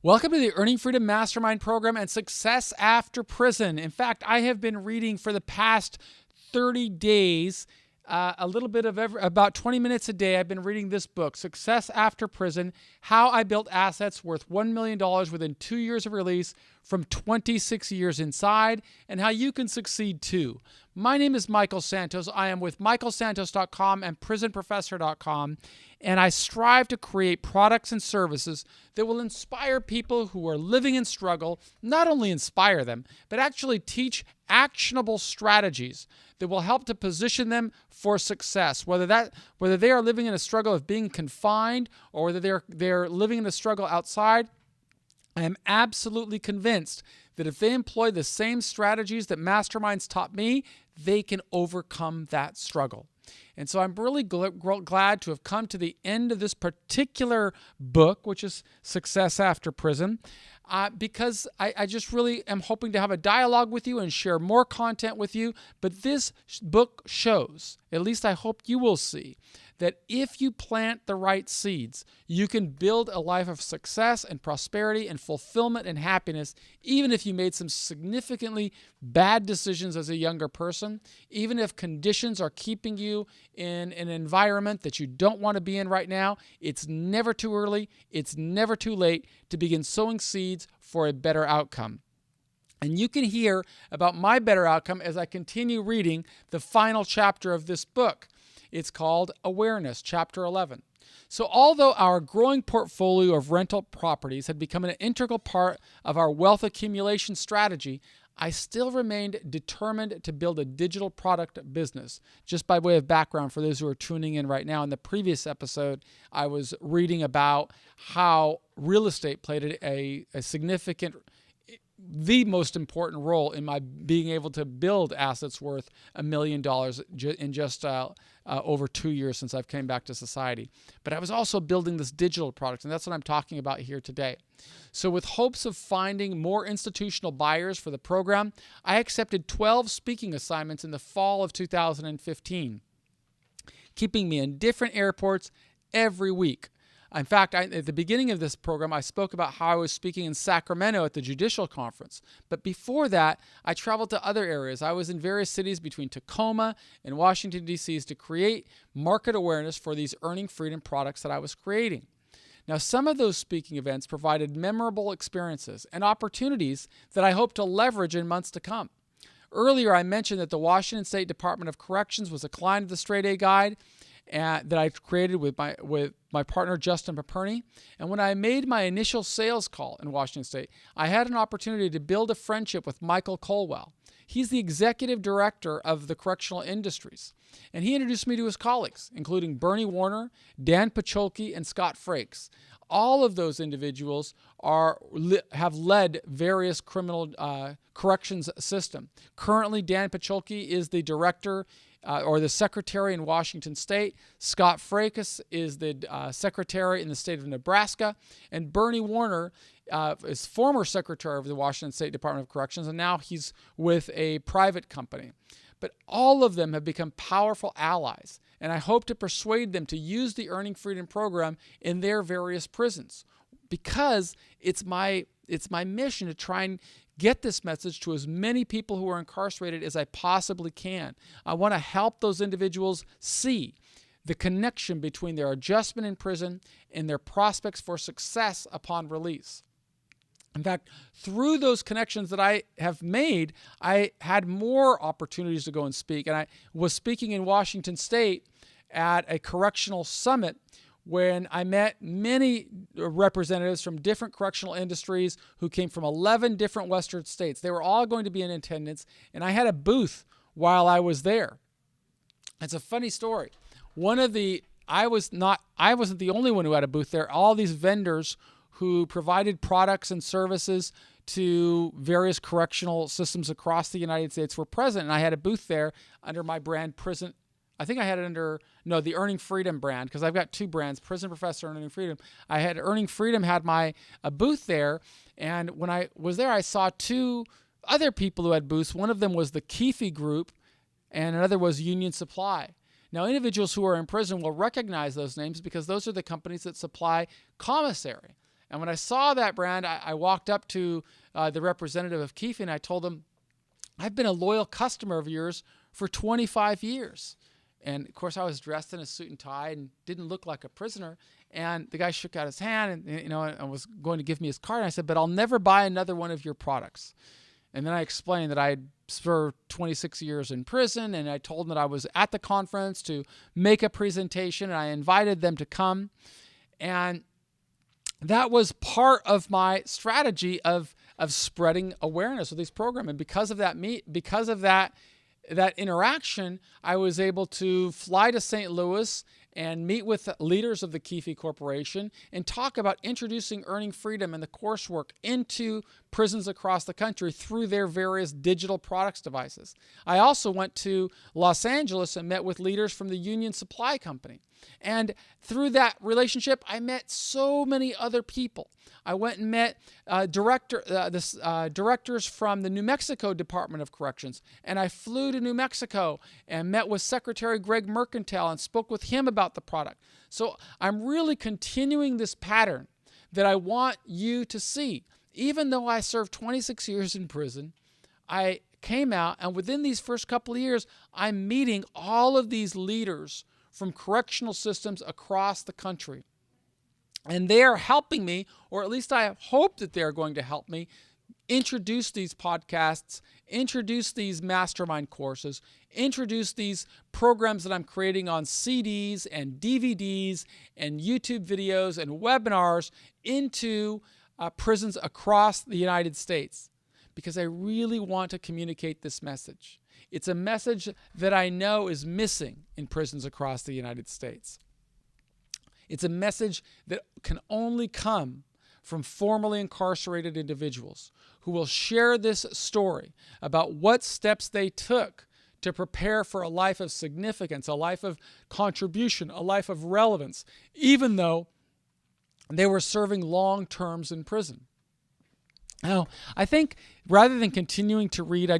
Welcome to the Earning Freedom Mastermind Program and Success After Prison. In fact, I have been reading for the past 30 days, a little bit of about 20 minutes a day. I've been reading this book, Success After Prison, How I Built Assets Worth $1 Million Within 2 Years of Release from 26 Years Inside, and how you can succeed too. My name is Michael Santos. I am with michaelsantos.com and prisonprofessor.com, and I strive to create products and services that will inspire people who are living in struggle, not only inspire them, but actually teach actionable strategies that will help to position them for success, whether they are living in a struggle of being confined or whether they're living in a struggle outside. I am absolutely convinced that if they employ the same strategies that Masterminds taught me, they can overcome that struggle. And so I'm really glad to have come to the end of this particular book, which is Success After Prison, because I just really am hoping to have a dialogue with you and share more content with you. But this book shows, at least I hope you will see, that if you plant the right seeds, you can build a life of success and prosperity and fulfillment and happiness, even if you made some significantly bad decisions as a younger person, even if conditions are keeping you in an environment that you don't want to be in right now. It's never too early, it's never too late to begin sowing seeds for a better outcome. And you can hear about my better outcome as I continue reading the final chapter of this book. It's called Awareness, Chapter 11. So although our growing portfolio of rental properties had become an integral part of our wealth accumulation strategy, I still remained determined to build a digital product business. Just by way of background for those who are tuning in right now, in the previous episode, I was reading about how real estate played a significant, the most important role in my being able to build assets worth $1 million in just over 2 years since I've came back to society. But I was also building this digital product, and that's what I'm talking about here today. So with hopes of finding more institutional buyers for the program, I accepted 12 speaking assignments in the fall of 2015, keeping me in different airports every week. In fact, at the beginning of this program, I spoke about how I was speaking in Sacramento at the Judicial Conference. But before that, I traveled to other areas. I was in various cities between Tacoma and Washington, D.C. to create market awareness for these earning freedom products that I was creating. Now, some of those speaking events provided memorable experiences and opportunities that I hope to leverage in months to come. Earlier, I mentioned that the Washington State Department of Corrections was a client of the Straight A Guide, that I created with my partner, Justin Paperny. And when I made my initial sales call in Washington State, I had an opportunity to build a friendship with Michael Colwell. He's the executive director of the correctional industries. And he introduced me to his colleagues, including Bernie Warner, Dan Pacholke, and Scott Frakes. All of those individuals have led various criminal corrections system. Currently, Dan Pacholke is the director or the secretary in Washington State. Scott Frakes is the secretary in the state of Nebraska. And Bernie Warner is former secretary of the Washington State Department of Corrections, and now he's with a private company. But all of them have become powerful allies, and I hope to persuade them to use the Earning Freedom program in their various prisons, because it's my mission to try and get this message to as many people who are incarcerated as I possibly can. I want to help those individuals see the connection between their adjustment in prison and their prospects for success upon release. In fact, through those connections that I have made, I had more opportunities to go and speak. And I was speaking in Washington State at a correctional summit when I met many representatives from different correctional industries who came from 11 different Western states. They were all going to be in attendance, and I had a booth while I was there. It's a funny story. I wasn't the only one who had a booth there. All these vendors who provided products and services to various correctional systems across the United States were present, and I had a booth there under my brand Prison. I think I had it under, the Earning Freedom brand, because I've got two brands, Prison Professor and Earning Freedom. I had Earning Freedom had a booth there, and when I was there, I saw two other people who had booths. One of them was the Keefe Group, and another was Union Supply. Now, individuals who are in prison will recognize those names because those are the companies that supply commissary. And when I saw that brand, I walked up to the representative of Keefe and I told him, I've been a loyal customer of yours for 25 years. And of course, I was dressed in a suit and tie and didn't look like a prisoner. And the guy shook out his hand and was going to give me his card. And I said, but I'll never buy another one of your products. And then I explained that I had served 26 years in prison, and I told them that I was at the conference to make a presentation, and I invited them to come. And that was part of my strategy of spreading awareness of these programs. And because of that interaction, I was able to fly to St. Louis and meet with leaders of the Keefe Corporation and talk about introducing Earning Freedom and the coursework into prisons across the country through their various digital products devices. I also went to Los Angeles and met with leaders from the Union Supply Company. And through that relationship, I met so many other people. I went and met directors from the New Mexico Department of Corrections, and I flew to New Mexico and met with Secretary Greg Mercantile and spoke with him about the product. So I'm really continuing this pattern that I want you to see. Even though I served 26 years in prison, I came out, and within these first couple of years, I'm meeting all of these leaders from correctional systems across the country. And they are helping me, or at least I hope that they're going to help me, introduce these podcasts, introduce these mastermind courses, introduce these programs that I'm creating on CDs and DVDs and YouTube videos and webinars into prisons across the United States, because I really want to communicate this message. It's a message that I know is missing in prisons across the United States. It's a message that can only come from formerly incarcerated individuals who will share this story about what steps they took to prepare for a life of significance, a life of contribution, a life of relevance, even though they were serving long terms in prison. Now, I think rather than continuing to read, I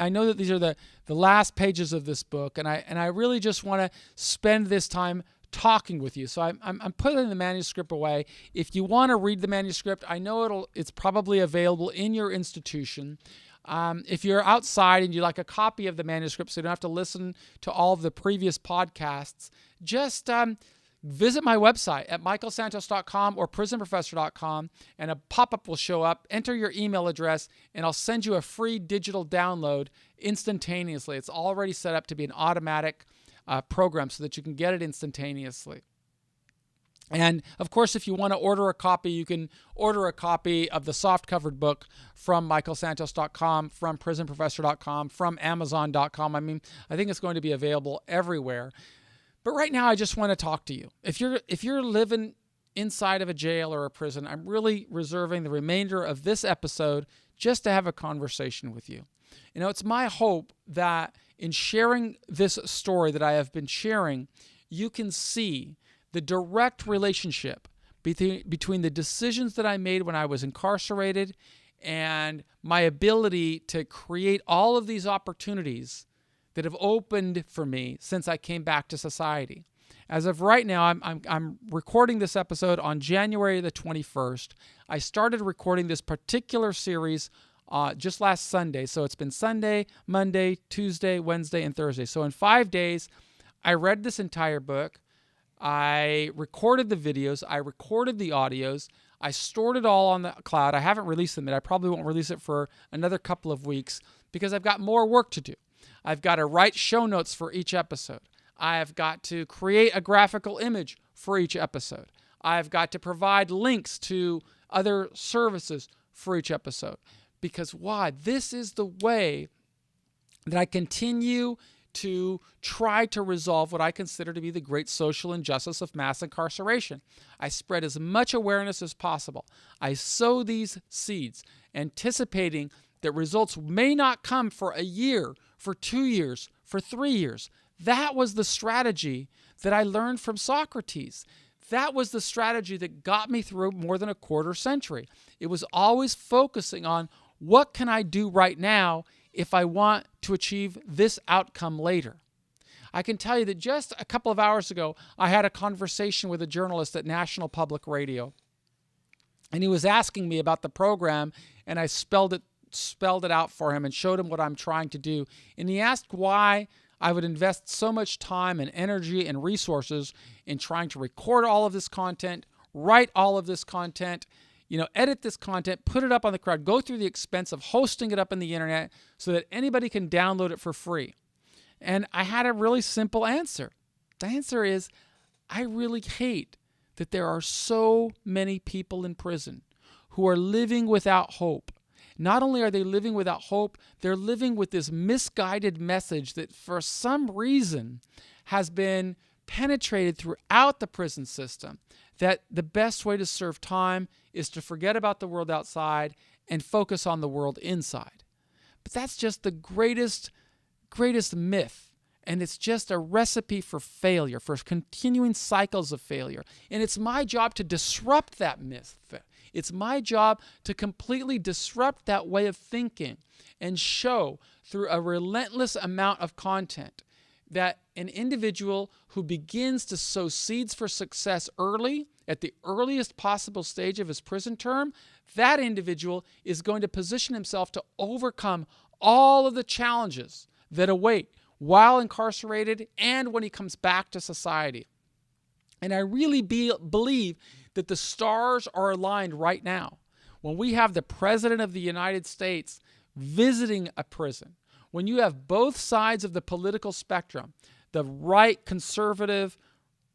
know that these are the last pages of this book, and I really just want to spend this time talking with you. So I'm putting the manuscript away. If you want to read the manuscript, I know it's probably available in your institution. If you're outside and you'd like a copy of the manuscript so you don't have to listen to all of the previous podcasts, just visit my website at michaelsantos.com or prisonprofessor.com, and a pop-up will show up. Enter your email address, and I'll send you a free digital download instantaneously. It's already set up to be an automatic program so that you can get it instantaneously. And of course, if you want to order a copy, you can order a copy of the soft-covered book from michaelsantos.com, from prisonprofessor.com, from amazon.com. I think it's going to be available everywhere. But right now, I just want to talk to you. If you're living inside of a jail or a prison, I'm really reserving the remainder of this episode just to have a conversation with you. It's my hope that in sharing this story that I have been sharing, you can see the direct relationship between the decisions that I made when I was incarcerated and my ability to create all of these opportunities that have opened for me since I came back to society. As of right now, I'm recording this episode on January the 21st. I started recording this particular series just last Sunday. So it's been Sunday, Monday, Tuesday, Wednesday, and Thursday. So in 5 days, I read this entire book. I recorded the videos. I recorded the audios. I stored it all on the cloud. I haven't released them yet. I probably won't release it for another couple of weeks because I've got more work to do. I've got to write show notes for each episode. I've got to create a graphical image for each episode. I've got to provide links to other services for each episode. Because why? This is the way that I continue to try to resolve what I consider to be the great social injustice of mass incarceration. I spread as much awareness as possible. I sow these seeds, anticipating that results may not come for a year, for 2 years, for 3 years. That was the strategy that I learned from Socrates. That was the strategy that got me through more than a quarter century. It was always focusing on what can I do right now if I want to achieve this outcome later. I can tell you that just a couple of hours ago, I had a conversation with a journalist at National Public Radio. And he was asking me about the program, and I spelled it out for him and showed him what I'm trying to do. And he asked why I would invest so much time and energy and resources in trying to record all of this content, write all of this content, edit this content, put it up on the crowd, go through the expense of hosting it up on the internet so that anybody can download it for free. And I had a really simple answer. The answer is, I really hate that there are so many people in prison who are living without hope. Not only are they living without hope, they're living with this misguided message that for some reason has been penetrated throughout the prison system, that the best way to serve time is to forget about the world outside and focus on the world inside. But that's just the greatest myth. And it's just a recipe for failure, for continuing cycles of failure. And it's my job to disrupt that myth. It's my job to completely disrupt that way of thinking and show through a relentless amount of content that an individual who begins to sow seeds for success early, at the earliest possible stage of his prison term, that individual is going to position himself to overcome all of the challenges that await while incarcerated and when he comes back to society. And I really believe that the stars are aligned right now. When we have the President of the United States visiting a prison, when you have both sides of the political spectrum, the right conservative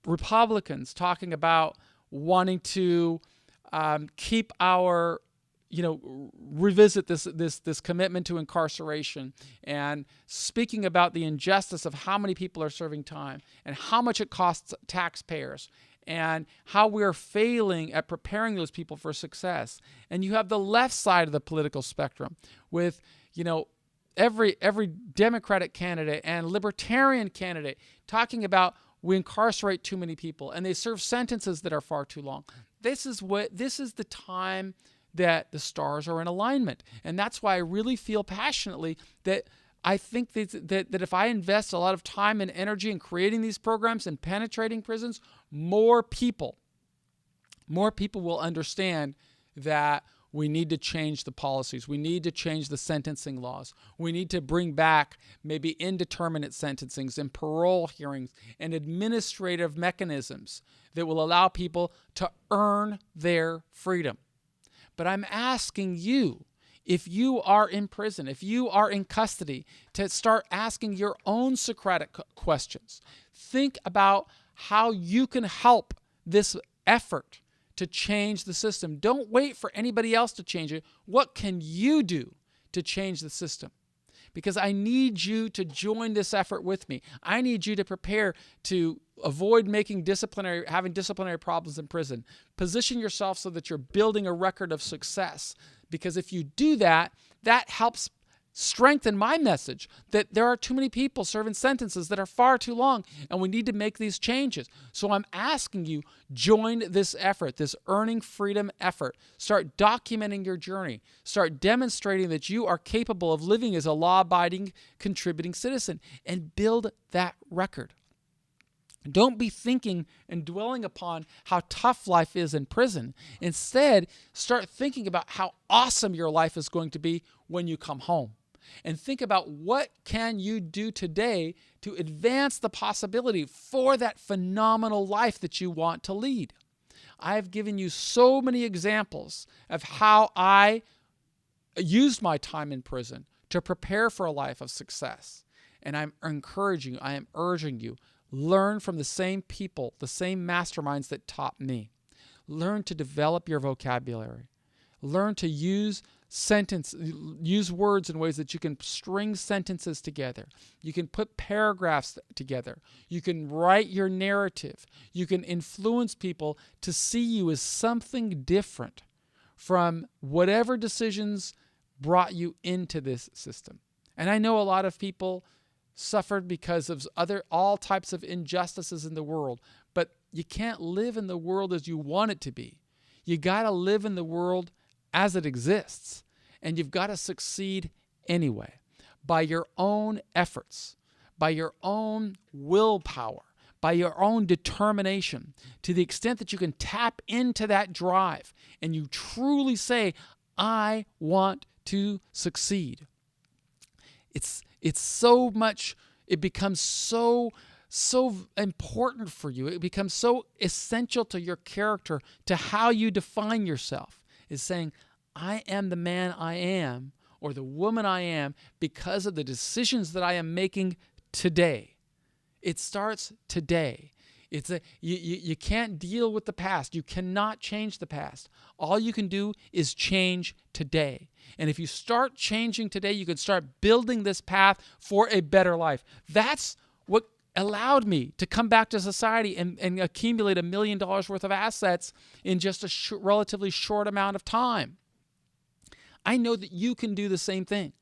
Republicans talking about wanting to keep our revisit this commitment to incarceration, and speaking about the injustice of how many people are serving time and how much it costs taxpayers and how we're failing at preparing those people for success. And you have the left side of the political spectrum with, every Democratic candidate and Libertarian candidate talking about we incarcerate too many people and they serve sentences that are far too long. This is the time that the stars are in alignment. And that's why I really feel passionately that I think that if I invest a lot of time and energy in creating these programs and penetrating prisons, more people will understand that we need to change the policies. We need to change the sentencing laws. We need to bring back maybe indeterminate sentencings and parole hearings and administrative mechanisms that will allow people to earn their freedom. But I'm asking you, if you are in prison, if you are in custody, to start asking your own Socratic questions. Think about how you can help this effort to change the system. Don't wait for anybody else to change it. What can you do to change the system? Because I need you to join this effort with me. I need you to prepare to avoid having disciplinary problems in prison. Position yourself so that you're building a record of success. Because if you do that, that helps strengthen my message that there are too many people serving sentences that are far too long, and we need to make these changes. So I'm asking you, join this effort, this earning freedom effort. Start documenting your journey. Start demonstrating that you are capable of living as a law-abiding, contributing citizen, and build that record. Don't be thinking and dwelling upon how tough life is in prison. Instead, start thinking about how awesome your life is going to be when you come home. And think about what can you do today to advance the possibility for that phenomenal life that you want to lead. I've given you so many examples of how I used my time in prison to prepare for a life of success. And I'm encouraging you, I am urging you, learn from the same people, the same masterminds that taught me. Learn to develop your vocabulary. Learn to use words in ways that you can string sentences together. You can put paragraphs together. You can write your narrative. You can influence people to see you as something different from whatever decisions brought you into this system. And I know a lot of people suffered because of all types of injustices in the world, but you can't live in the world as you want it to be. You got to live in the world as it exists, and you've got to succeed anyway by your own efforts, by your own willpower, by your own determination, to the extent that you can tap into that drive and you truly say, I want to succeed. It's so much, it becomes so important for you. It becomes so essential to your character, to how you define yourself, is saying, I am the man I am or the woman I am because of the decisions that I am making today. It starts today. You can't deal with the past. You cannot change the past. All you can do is change today. And if you start changing today, you can start building this path for a better life. That's what allowed me to come back to society and accumulate $1 million worth of assets in just a relatively short amount of time. I know that you can do the same thing,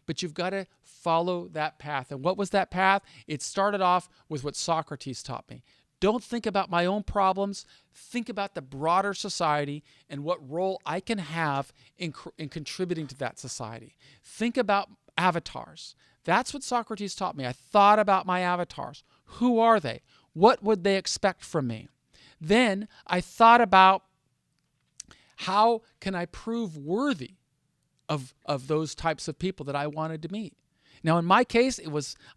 but you've got to follow that path. And what was that path? It started off with what Socrates taught me. Don't think about my own problems. Think about the broader society and what role I can have in contributing to that society. Think about avatars. That's what Socrates taught me. I thought about my avatars. Who are they? What would they expect from me? Then I thought about how can I prove worthy of those types of people that I wanted to meet. Now, in my case,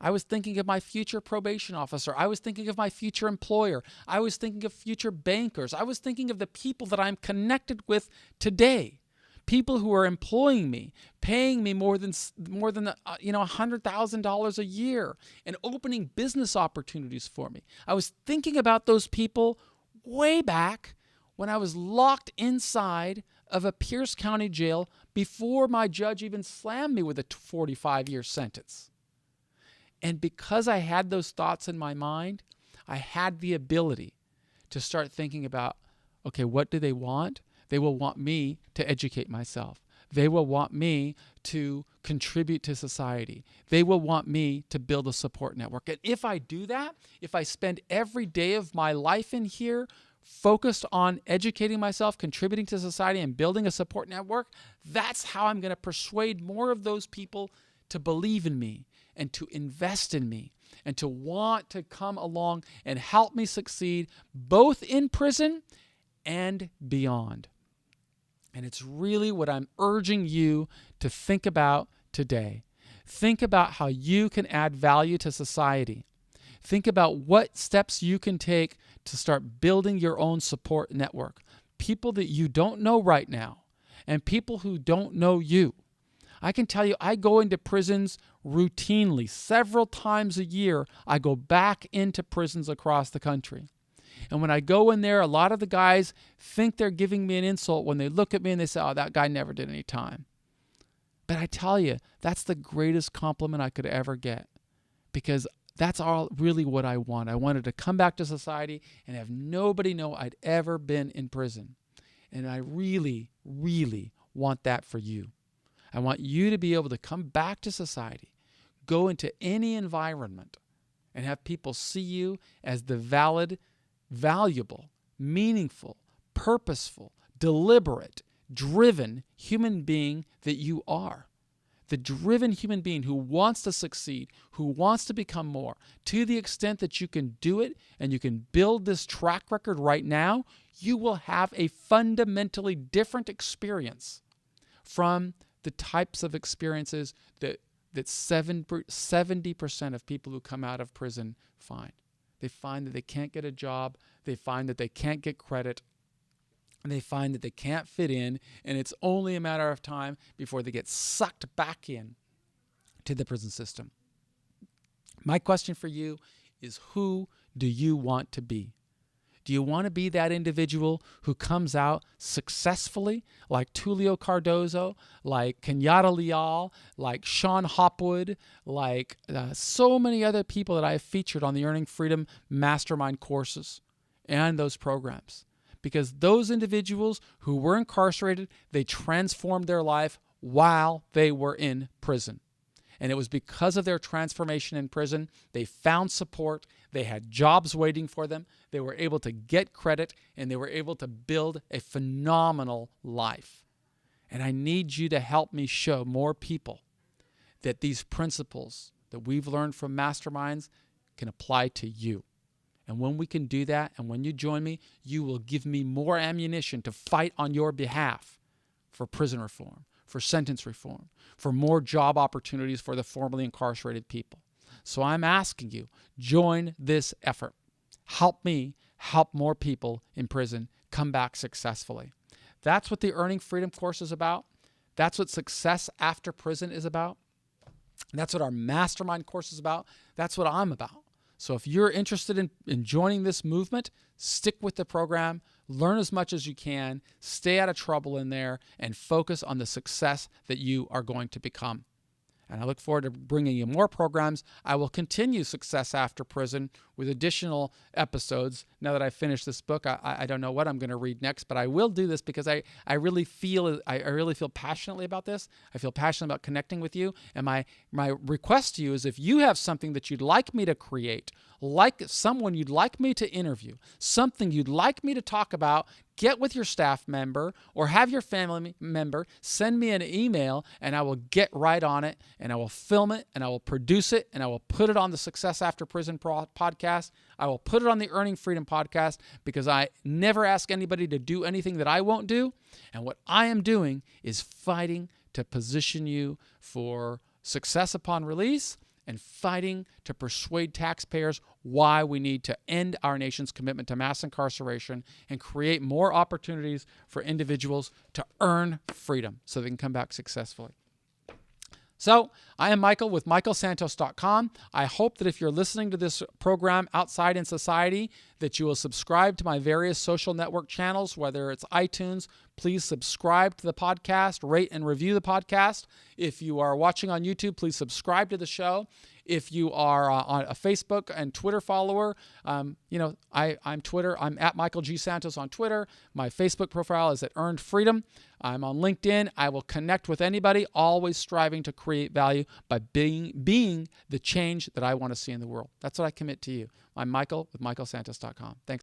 I was thinking of my future probation officer. I was thinking of my future employer. I was thinking of future bankers. I was thinking of the people that I'm connected with today. People who are employing me, paying me more than $100,000 a year, and opening business opportunities for me. I was thinking about those people way back when I was locked inside of a Pierce County jail before my judge even slammed me with a 45-year sentence. And because I had those thoughts in my mind, I had the ability to start thinking about, okay, what do they want? They will want me to educate myself. They will want me to contribute to society. They will want me to build a support network. And if I do that, if I spend every day of my life in here focused on educating myself, contributing to society, and building a support network, that's how I'm going to persuade more of those people to believe in me and to invest in me and to want to come along and help me succeed both in prison and beyond. And it's really what I'm urging you to think about today. Think about how you can add value to society. Think about what steps you can take to start building your own support network. People that you don't know right now and people who don't know you. I can tell you, I go into prisons routinely. Several times a year, I go back into prisons across the country. And when I go in there, a lot of the guys think they're giving me an insult when they look at me and they say, oh, that guy never did any time. But I tell you, that's the greatest compliment I could ever get, because that's all really what I want. I wanted to come back to society and have nobody know I'd ever been in prison. And I really, really want that for you. I want you to be able to come back to society, go into any environment, and have people see you as the valid, valuable, meaningful, purposeful, deliberate, driven human being that you are. The driven human being who wants to succeed, who wants to become more. To the extent that you can do it and you can build this track record right now, you will have a fundamentally different experience from the types of experiences that 70% of people who come out of prison find. They find that they can't get a job. They find that they can't get credit. And they find that they can't fit in, and it's only a matter of time before they get sucked back in to the prison system. My question for you is, who do you want to be? Do you want to be that individual who comes out successfully, like Tulio Cardozo, like Kenyatta Leal, like Sean Hopwood, like so many other people that I have featured on the Earning Freedom Mastermind courses and those programs? Because those individuals who were incarcerated, they transformed their life while they were in prison. And it was because of their transformation in prison, they found support, they had jobs waiting for them, they were able to get credit, and they were able to build a phenomenal life. And I need you to help me show more people that these principles that we've learned from masterminds can apply to you. And when we can do that, and when you join me, you will give me more ammunition to fight on your behalf for prison reform, for sentence reform, for more job opportunities for the formerly incarcerated people. So I'm asking you, join this effort. Help me help more people in prison come back successfully. That's what the Earning Freedom course is about. That's what Success After Prison is about. That's what our mastermind course is about. That's what I'm about. So if you're interested in joining this movement, stick with the program, learn as much as you can, stay out of trouble in there, and focus on the success that you are going to become. And I look forward to bringing you more programs. I will continue Success After Prison with additional episodes. Now that I've finished this book, I don't know what I'm going to read next, but I will do this because I really feel passionately about this. I feel passionate about connecting with you. And my request to you is if you have something that you'd like me to create, like someone you'd like me to interview, something you'd like me to talk about, get with your staff member or have your family member send me an email, and I will get right on it, and I will film it, and I will produce it, and I will put it on the Success After Prison podcast. I will put it on the Earning Freedom podcast, because I never ask anybody to do anything that I won't do. And what I am doing is fighting to position you for success upon release, and fighting to persuade taxpayers why we need to end our nation's commitment to mass incarceration and create more opportunities for individuals to earn freedom so they can come back successfully. So I am Michael with michaelsantos.com. I hope that if you're listening to this program outside in society, that you will subscribe to my various social network channels, whether it's iTunes. Please subscribe to the podcast, rate and review the podcast. If you are watching on YouTube, please subscribe to the show. If you are on a Facebook and Twitter follower, I'm Twitter. I'm at Michael G. Santos on Twitter. My Facebook profile is at Earned Freedom. I'm on LinkedIn. I will connect with anybody, always striving to create value by being the change that I want to see in the world. That's what I commit to you. I'm Michael with michaelsantos.com. Thanks.